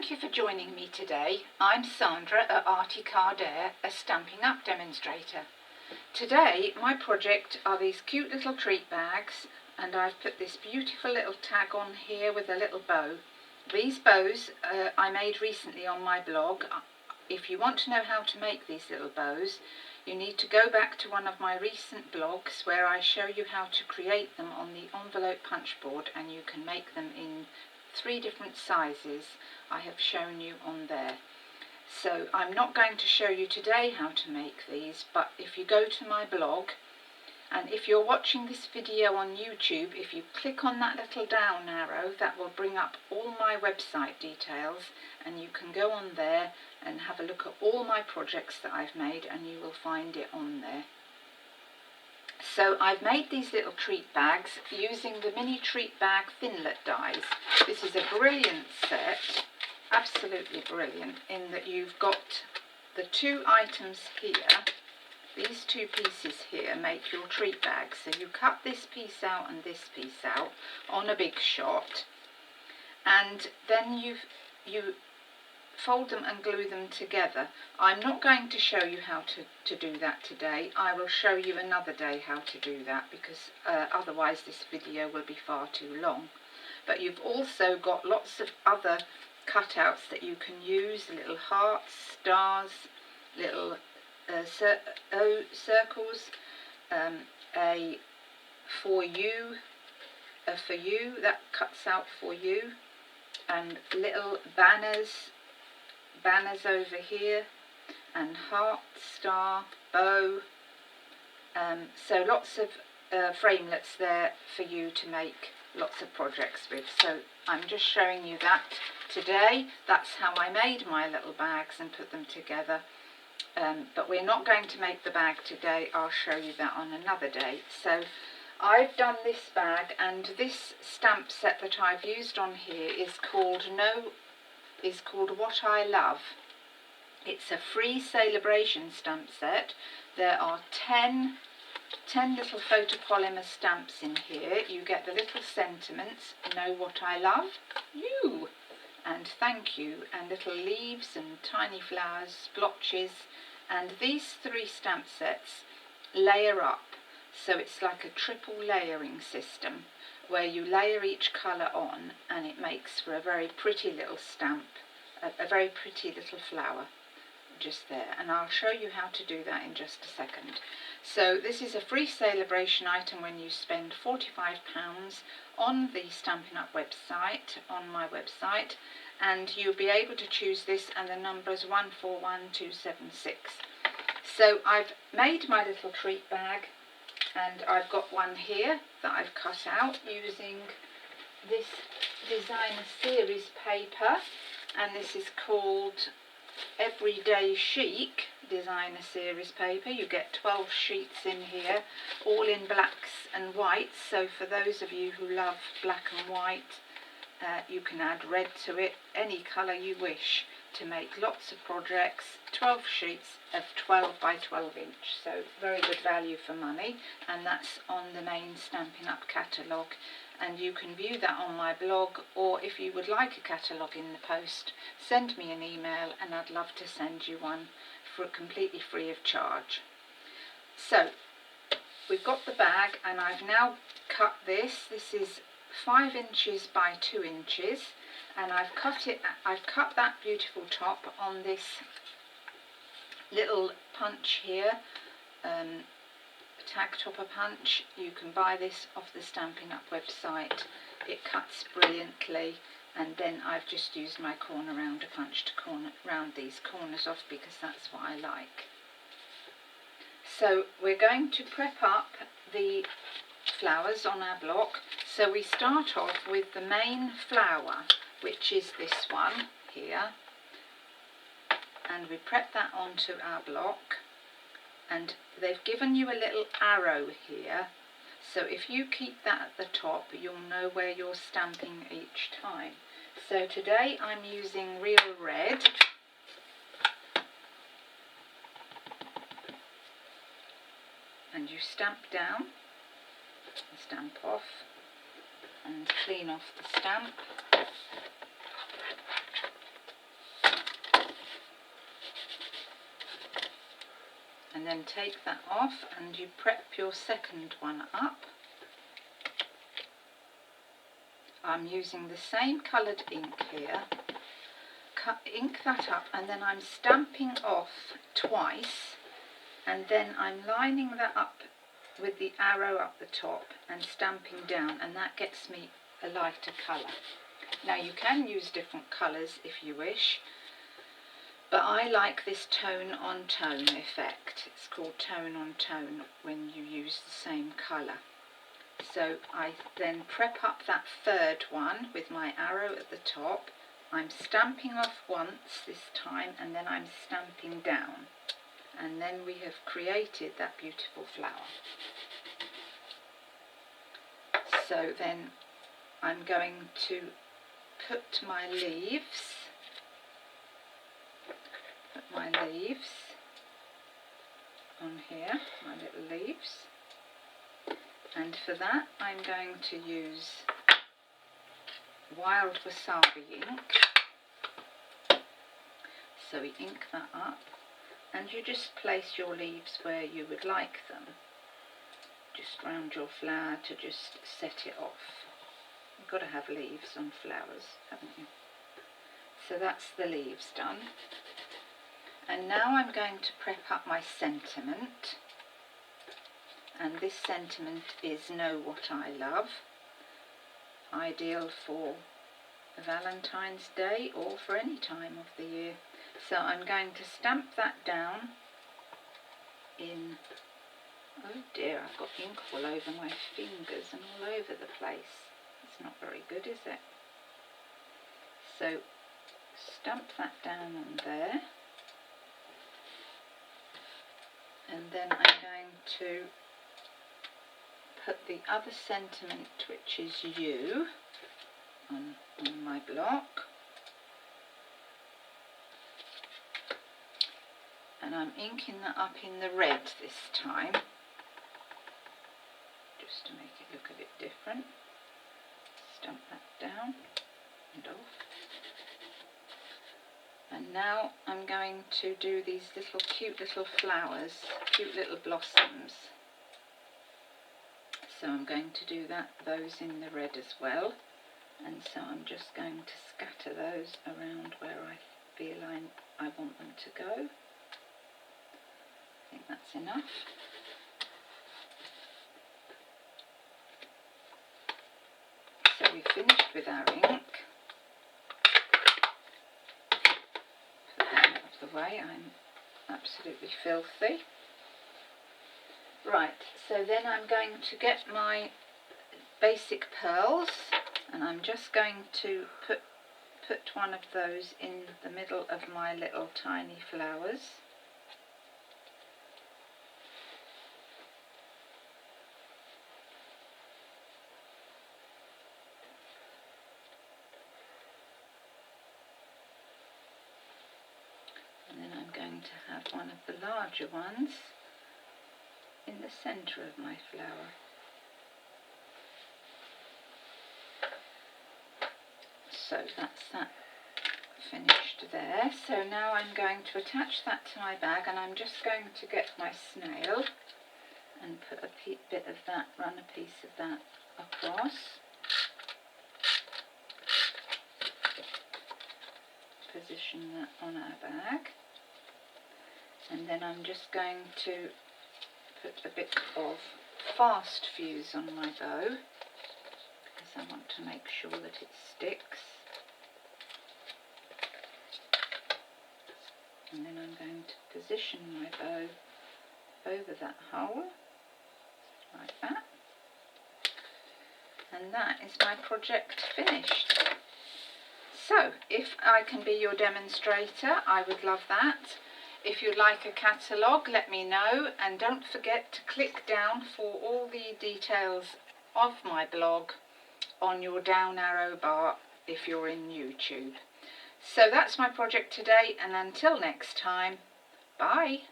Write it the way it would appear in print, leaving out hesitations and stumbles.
Thank you for joining me today. I'm Sandra at SandraR, a Stampin' Up demonstrator. Today my project are these cute little treat bags, and I've put this beautiful little tag on here with a little bow. These bows I made recently on my blog. If you want to know how to make these little bows, you need to go back to one of my recent blogs where I show you how to create them on the envelope punch board, and you can make them in 3 different sizes. I have shown you on there. So I'm not going to show you today how to make these, but if you go to my blog, and if you're watching this video on YouTube, if you click on that little down arrow, that will bring up all my website details, and you can go on there and have a look at all my projects that I've made, and you will find it on there. So I've made these little treat bags using the mini treat bag Thinlit dies. This is a brilliant set, absolutely brilliant, in that you've got the 2 items here. These 2 pieces here make your treat bag. So you cut this piece out and this piece out on a big shot, and then you fold them and glue them together. I'm not going to show you how to do that today. I will show you another day how to do that, because otherwise this video will be far too long. But you've also got lots of other cutouts that you can use, little hearts, stars, little circles, a for you that cuts out for you, and little banners over here, and heart, star, bow, so lots of framelits there for you to make lots of projects with. So I'm just showing you that today. That's how I made my little bags and put them together, but we're not going to make the bag today. I'll show you that on another day. So I've done this bag, and this stamp set that I've used on here is called What I Love. It's a free celebration stamp set. There are 10 little photopolymer stamps in here. You get the little sentiments, know what I love, you, and thank you, and little leaves and tiny flowers, splotches, and these 3 stamp sets layer up. So it's like a triple layering system where you layer each colour on, and it makes for a very pretty little stamp, a very pretty little flower just there, and I'll show you how to do that in just a second. So this is a free celebration item when you spend £45 on the Stampin' Up website, on my website, and you'll be able to choose this, and the number is 141276. So I've made my little treat bag, and I've got one here that I've cut out using this designer series paper, and this is called Everyday Chic designer series paper. You get 12 sheets in here, all in blacks and whites. So for those of you who love black and white, you can add red to it, any colour you wish, to make lots of projects. 12 sheets of 12 by 12 inch, so very good value for money, and that's on the main Stampin' Up catalogue. And you can view that on my blog, or if you would like a catalogue in the post, send me an email and I'd love to send you one for completely free of charge. So we've got the bag, and I've now cut this. This is 5 inches by 2 inches, and I've cut that beautiful top on this little punch here, tag topper punch. You can buy this off the Stampin' Up website. It cuts brilliantly, and then I've just used my corner rounder punch to round these corners off, because that's what I like. So we're going to prep up the flowers on our block. So we start off with the main flower, which is this one here, and we prep that onto our block. And they've given you a little arrow here, so if you keep that at the top, you'll know where you're stamping each time. So today I'm using real red, and you stamp down, stamp off, and clean off the stamp. and then take that off and you prep your second one up. I'm using the same coloured ink here. Ink that up, and then I'm stamping off twice, and then I'm lining that up with the arrow up the top and stamping down, and that gets me a lighter colour. Now you can use different colours if you wish, but I like this tone on tone effect. It's called tone on tone when you use the same colour. So I then prep up that third one with my arrow at the top. I'm stamping off once this time, and then I'm stamping down, and then we have created that beautiful flower. So then I'm going to put my leaves on here, my little leaves, and for that I'm going to use Wild Wasabi ink. So we ink that up, and you just place your leaves where you would like them, just round your flower to just set it off. You've got to have leaves on flowers, haven't you? So that's the leaves done. And now I'm going to prep up my sentiment, and this sentiment is Know What I Love, ideal for Valentine's Day or for any time of the year. So I'm going to stamp that down in, oh dear, I've got ink all over my fingers and all over the place. It's not very good, is it? So stamp that down on there, and then I'm going to put the other sentiment, which is You, on my block, and I'm inking that up in the red this time, just to make it look a bit different. Stamp that down and off. And now I'm going to do these little cute little flowers, cute little blossoms. So I'm going to do those in the red as well. And so I'm just going to scatter those around where I feel I want them to go. I think that's enough. So we've finished with our ink. Put that out of the way, I'm absolutely filthy. Right, so then I'm going to get my basic pearls, and I'm just going to put one of those in the middle of my little tiny flowers. And then I'm going to have one of the larger ones in the centre of my flower. So that's that finished there. So now I'm going to attach that to my bag, and I'm just going to get my snail and put a bit of that, run a piece of that across. Position that on our bag, and then I'm just going to put a bit of fast fuse on my bow, because I want to make sure that it sticks. And then I'm going to position my bow over that hole, like that. And that is my project finished. So, if I can be your demonstrator, I would love that. If you'd like a catalogue, let me know, and don't forget to click down for all the details of my blog on your down arrow bar if you're in YouTube. So that's my project today, and until next time, bye.